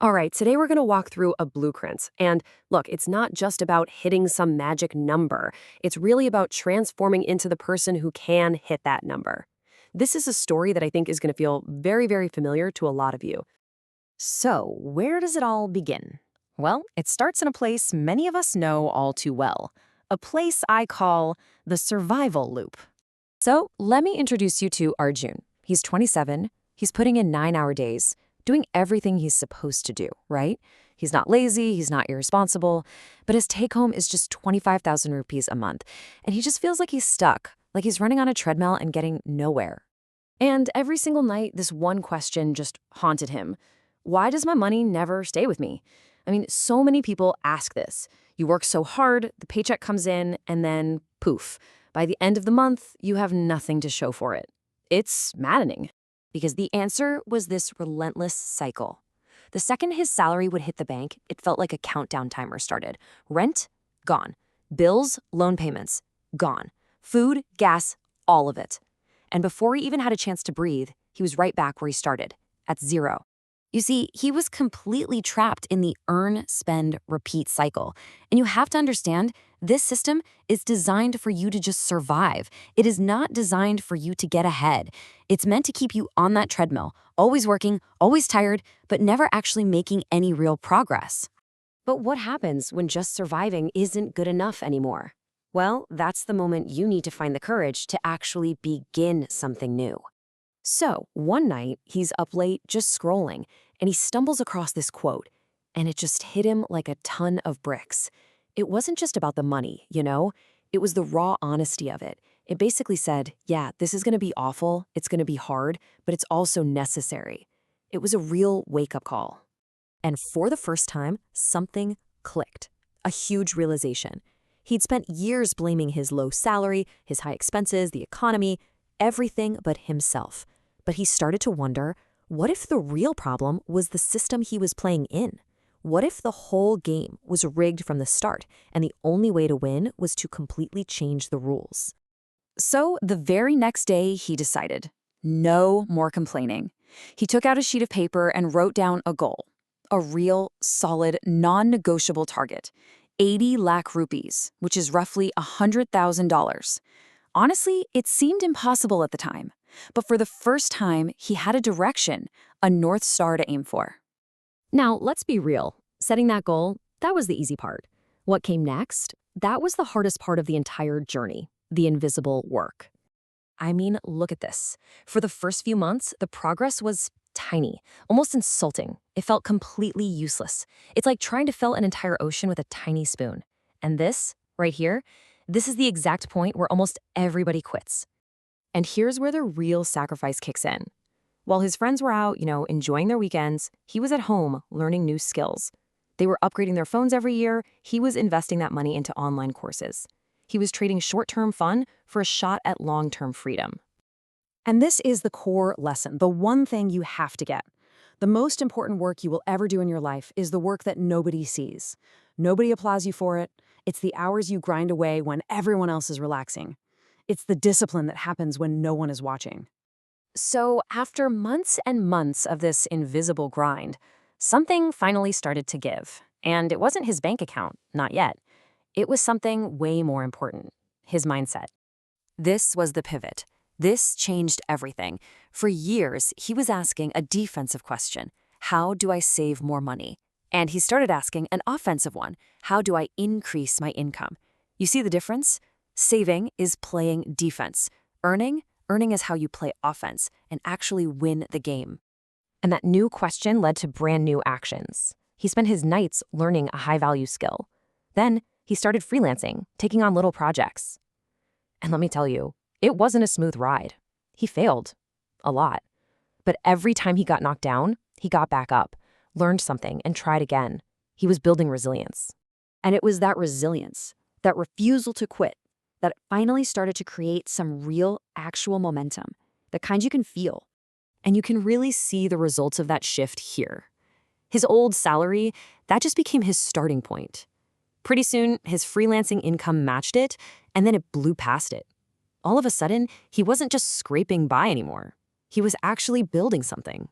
All right, today we're going to walk through a blueprint. And look, it's not just about hitting some magic number. It's really about transforming into the person who can hit that number. This is a story that I think is going to feel very, very familiar to a lot of you. So, where does it all begin? Well, it starts in a place many of us know all too well. A place I call the survival loop. So let me introduce you to Arjun. He's 27. He's putting in 9-hour days, doing everything he's supposed to do, right? He's not lazy, he's not irresponsible, but his take home is just 25,000 rupees a month. And he just feels like he's stuck, like he's running on a treadmill and getting nowhere. And every single night, this one question just haunted him. Why does my money never stay with me? I mean, so many people ask this. You work so hard, the paycheck comes in, and then poof. By the end of the month, you have nothing to show for it. It's maddening. Because the answer was this relentless cycle. The second his salary would hit the bank, it felt like a countdown timer started. Rent, gone. Bills, loan payments, gone. Food, gas, all of it. And before he even had a chance to breathe, he was right back where he started, at zero. You see, he was completely trapped in the earn, spend, repeat cycle. And you have to understand, this system is designed for you to just survive. It is not designed for you to get ahead. It's meant to keep you on that treadmill, always working, always tired, but never actually making any real progress. But what happens when just surviving isn't good enough anymore? Well, that's the moment you need to find the courage to actually begin something new. So, one night, he's up late just scrolling, and he stumbles across this quote, and it just hit him like a ton of bricks. It wasn't just about the money, you know? It was the raw honesty of it. It basically said, yeah, this is going to be awful, it's going to be hard, but it's also necessary. It was a real wake-up call. And for the first time, something clicked. A huge realization. He'd spent years blaming his low salary, his high expenses, the economy, everything but himself. But he started to wonder, what if the real problem was the system he was playing in? What if the whole game was rigged from the start, and the only way to win was to completely change the rules? So the very next day, he decided, no more complaining. He took out a sheet of paper and wrote down a goal, a real, solid, non-negotiable target, 80 lakh rupees, which is roughly $100,000. Honestly, it seemed impossible at the time. But for the first time, he had a direction, a North Star to aim for. Now, let's be real. Setting that goal, that was the easy part. What came next? That was the hardest part of the entire journey, the invisible work. I mean, look at this. For the first few months, the progress was tiny, almost insulting. It felt completely useless. It's like trying to fill an entire ocean with a tiny spoon. And this, right here, this is the exact point where almost everybody quits. And here's where the real sacrifice kicks in. While his friends were out, enjoying their weekends, he was at home learning new skills. They were upgrading their phones every year. He was investing that money into online courses. He was trading short-term fun for a shot at long-term freedom. And this is the core lesson, the one thing you have to get. The most important work you will ever do in your life is the work that nobody sees. Nobody applauds you for it. It's the hours you grind away when everyone else is relaxing. It's the discipline that happens when no one is watching. So after months and months of this invisible grind, something finally started to give. And it wasn't his bank account, not yet. It was something way more important, his mindset. This was the pivot. This changed everything. For years, he was asking a defensive question. How do I save more money? And he started asking an offensive one. How do I increase my income? You see the difference? Saving is playing defense. Earning is how you play offense and actually win the game. And that new question led to brand new actions. He spent his nights learning a high-value skill. Then he started freelancing, taking on little projects. And let me tell you, it wasn't a smooth ride. He failed. A lot. But every time he got knocked down, he got back up, learned something, and tried again. He was building resilience. And it was that resilience, that refusal to quit, that finally started to create some real, actual momentum, the kind you can feel. And you can really see the results of that shift here. His old salary, that just became his starting point. Pretty soon, his freelancing income matched it, and then it blew past it. All of a sudden, he wasn't just scraping by anymore. He was actually building something.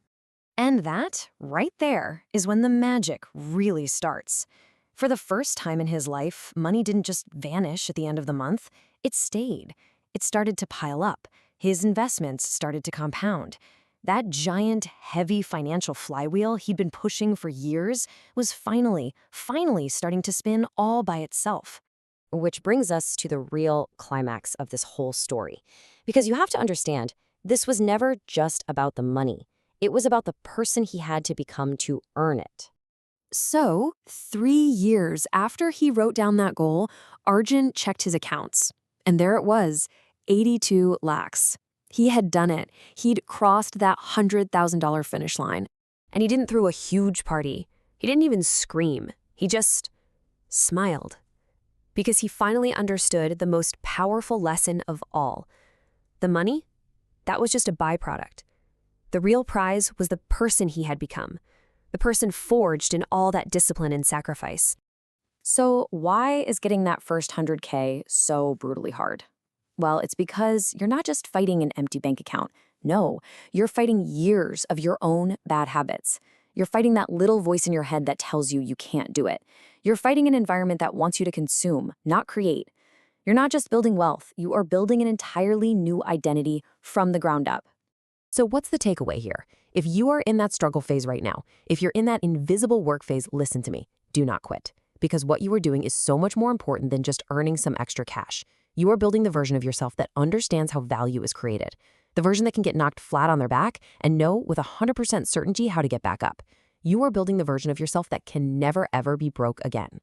And that, right there, is when the magic really starts. For the first time in his life, money didn't just vanish at the end of the month. It stayed. It started to pile up. His investments started to compound. That giant, heavy financial flywheel he'd been pushing for years was finally starting to spin all by itself. Which brings us to the real climax of this whole story. Because you have to understand, this was never just about the money. It was about the person he had to become to earn it. So, 3 years after he wrote down that goal, Arjun checked his accounts. And there it was, 82 lakhs. He had done it. He'd crossed that $100,000 finish line. And he didn't throw a huge party. He didn't even scream. He just smiled. Because he finally understood the most powerful lesson of all. The money, that was just a byproduct. The real prize was the person he had become, the person forged in all that discipline and sacrifice. So why is getting that first 100K so brutally hard? Well, it's because you're not just fighting an empty bank account. No, you're fighting years of your own bad habits. You're fighting that little voice in your head that tells you can't do it. You're fighting an environment that wants you to consume, not create. You're not just building wealth, you are building an entirely new identity from the ground up. So what's the takeaway here? If you are in that struggle phase right now, if you're in that invisible work phase, listen to me. Do not quit. Because what you are doing is so much more important than just earning some extra cash. You are building the version of yourself that understands how value is created. The version that can get knocked flat on their back and know with 100% certainty how to get back up. You are building the version of yourself that can never ever be broke again.